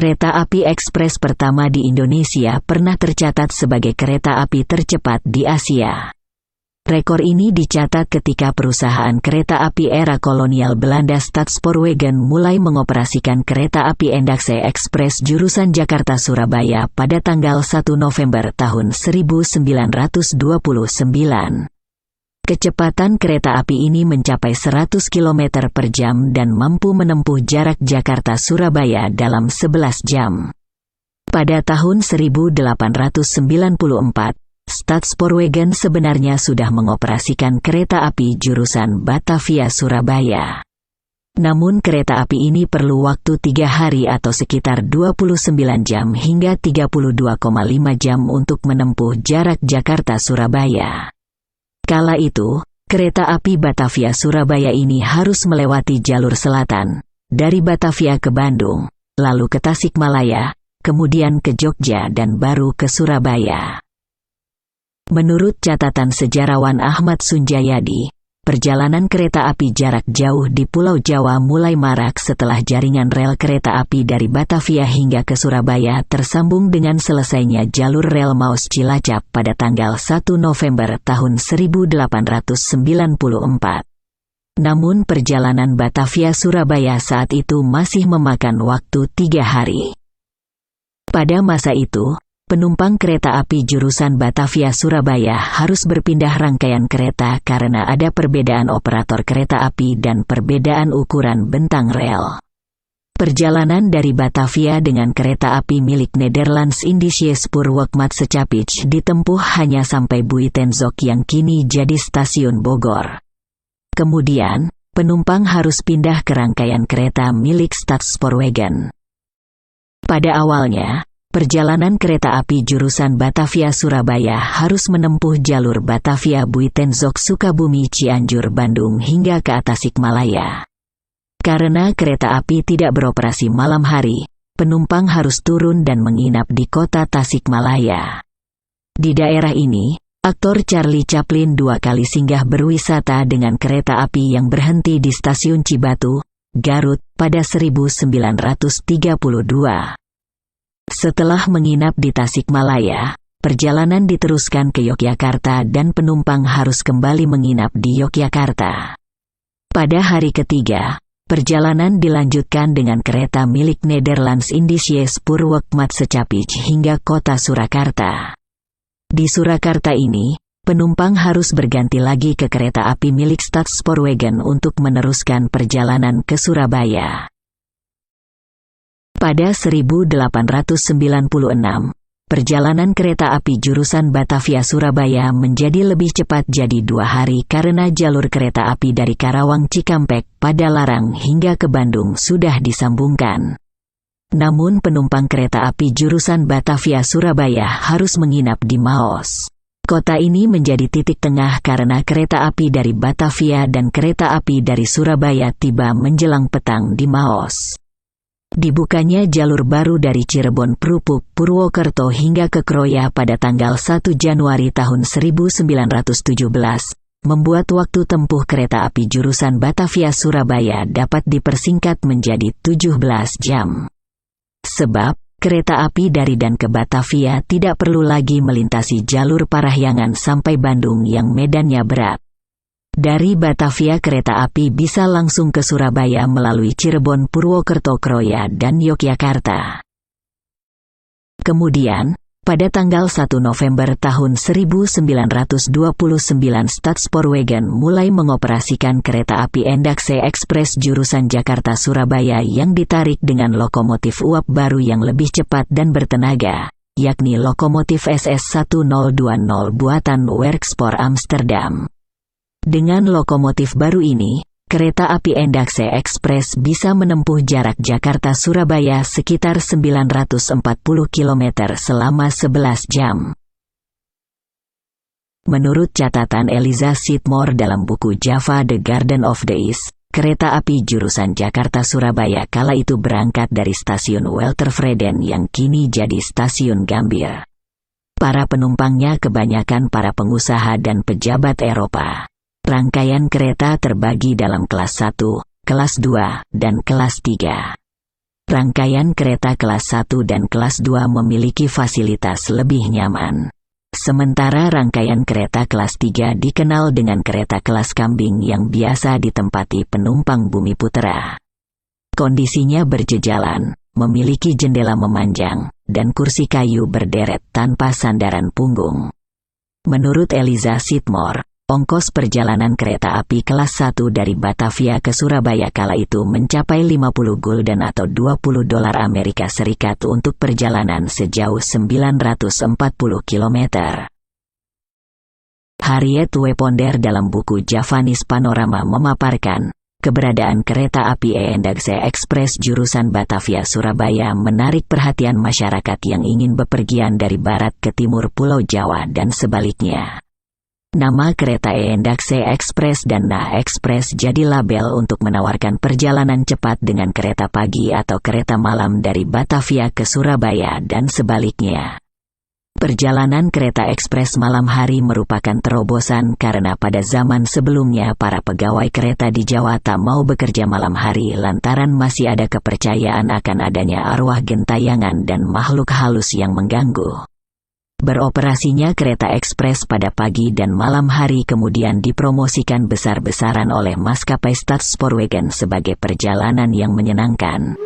Kereta api ekspres pertama di Indonesia pernah tercatat sebagai kereta api tercepat di Asia. Rekor ini dicatat ketika perusahaan kereta api era kolonial Belanda Stadspoorwegen mulai mengoperasikan kereta api Endakse Ekspres jurusan Jakarta-Surabaya pada tanggal 1 November tahun 1929. Kecepatan kereta api ini mencapai 100 km per jam dan mampu menempuh jarak Jakarta-Surabaya dalam 11 jam. Pada tahun 1894, Stadspoorwegen sebenarnya sudah mengoperasikan kereta api jurusan Batavia-Surabaya. Namun kereta api ini perlu waktu 3 hari atau sekitar 29 jam hingga 32,5 jam untuk menempuh jarak Jakarta-Surabaya. Kala itu, kereta api Batavia-Surabaya ini harus melewati jalur selatan, dari Batavia ke Bandung, lalu ke Tasikmalaya, kemudian ke Jogja dan baru ke Surabaya. Menurut catatan sejarawan Ahmad Sunjayadi, perjalanan kereta api jarak jauh di Pulau Jawa mulai marak setelah jaringan rel kereta api dari Batavia hingga ke Surabaya tersambung dengan selesainya jalur rel Maus Cilacap pada tanggal 1 November tahun 1894. Namun perjalanan Batavia-Surabaya saat itu masih memakan waktu 3 hari. Pada masa itu, penumpang kereta api jurusan Batavia-Surabaya harus berpindah rangkaian kereta karena ada perbedaan operator kereta api dan perbedaan ukuran bentang rel. Perjalanan dari Batavia dengan kereta api milik Nederlands-Indische Spoorwegmaatschappij ditempuh hanya sampai Buitenzorg yang kini jadi stasiun Bogor. Kemudian, penumpang harus pindah ke rangkaian kereta milik Stadspoorwegen. Pada awalnya, perjalanan kereta api jurusan Batavia-Surabaya harus menempuh jalur Batavia-Buitenzorg-Sukabumi-Cianjur-Bandung hingga ke Tasikmalaya. Karena kereta api tidak beroperasi malam hari, penumpang harus turun dan menginap di kota Tasikmalaya. Di daerah ini, aktor Charlie Chaplin 2 kali singgah berwisata dengan kereta api yang berhenti di stasiun Cibatu, Garut, pada 1932. Setelah menginap di Tasikmalaya, perjalanan diteruskan ke Yogyakarta dan penumpang harus kembali menginap di Yogyakarta. Pada hari ketiga, perjalanan dilanjutkan dengan kereta milik Nederlands-Indische Spoorwegmaatschappij hingga kota Surakarta. Di Surakarta ini, penumpang harus berganti lagi ke kereta api milik Stadspoorwegen untuk meneruskan perjalanan ke Surabaya. Pada 1896, perjalanan kereta api jurusan Batavia-Surabaya menjadi lebih cepat jadi 2 hari karena jalur kereta api dari Karawang Cikampek, Padalarang hingga ke Bandung sudah disambungkan. Namun penumpang kereta api jurusan Batavia-Surabaya harus menginap di Maos. Kota ini menjadi titik tengah karena kereta api dari Batavia dan kereta api dari Surabaya tiba menjelang petang di Maos. Dibukanya jalur baru dari Cirebon Prupuk, Purwokerto hingga ke Kroya pada tanggal 1 Januari tahun 1917, membuat waktu tempuh kereta api jurusan Batavia-Surabaya dapat dipersingkat menjadi 17 jam. Sebab, kereta api dari dan ke Batavia tidak perlu lagi melintasi jalur Parahyangan sampai Bandung yang medannya berat. Dari Batavia kereta api bisa langsung ke Surabaya melalui Cirebon, Purwokerto, Kroya, dan Yogyakarta. Kemudian, pada tanggal 1 November tahun 1929 Stadspoorwegen mulai mengoperasikan kereta api Endakse Ekspres jurusan Jakarta-Surabaya yang ditarik dengan lokomotif uap baru yang lebih cepat dan bertenaga, yakni lokomotif SS1020 buatan Werkspor Amsterdam. Dengan lokomotif baru ini, kereta api Endakse Ekspres bisa menempuh jarak Jakarta-Surabaya sekitar 940 km selama 11 jam. Menurut catatan Eliza Sitmore dalam buku Java The Garden of Days, kereta api jurusan Jakarta-Surabaya kala itu berangkat dari stasiun Weltervreden yang kini jadi stasiun Gambir. Para penumpangnya kebanyakan para pengusaha dan pejabat Eropa. Rangkaian kereta terbagi dalam kelas 1, kelas 2, dan kelas 3. Rangkaian kereta kelas 1 dan kelas 2 memiliki fasilitas lebih nyaman. Sementara rangkaian kereta kelas 3 dikenal dengan kereta kelas kambing yang biasa ditempati penumpang bumi putera. Kondisinya berjejalan, memiliki jendela memanjang, dan kursi kayu berderet tanpa sandaran punggung. Menurut Eliza Sitmore, ongkos perjalanan kereta api kelas 1 dari Batavia ke Surabaya kala itu mencapai 50 gulden atau $20 Amerika Serikat untuk perjalanan sejauh 940 km. Harriet W. Ponder dalam buku Javanese Panorama memaparkan, keberadaan kereta api ENDAXE Express jurusan Batavia-Surabaya menarik perhatian masyarakat yang ingin bepergian dari barat ke timur Pulau Jawa dan sebaliknya. Nama kereta ENDAXE Express dan NA Express jadi label untuk menawarkan perjalanan cepat dengan kereta pagi atau kereta malam dari Batavia ke Surabaya dan sebaliknya. Perjalanan kereta ekspres malam hari merupakan terobosan karena pada zaman sebelumnya para pegawai kereta di Jawa tak mau bekerja malam hari lantaran masih ada kepercayaan akan adanya arwah gentayangan dan makhluk halus yang mengganggu. Beroperasinya kereta ekspres pada pagi dan malam hari kemudian dipromosikan besar-besaran oleh maskapai Stadspoorwegen sebagai perjalanan yang menyenangkan.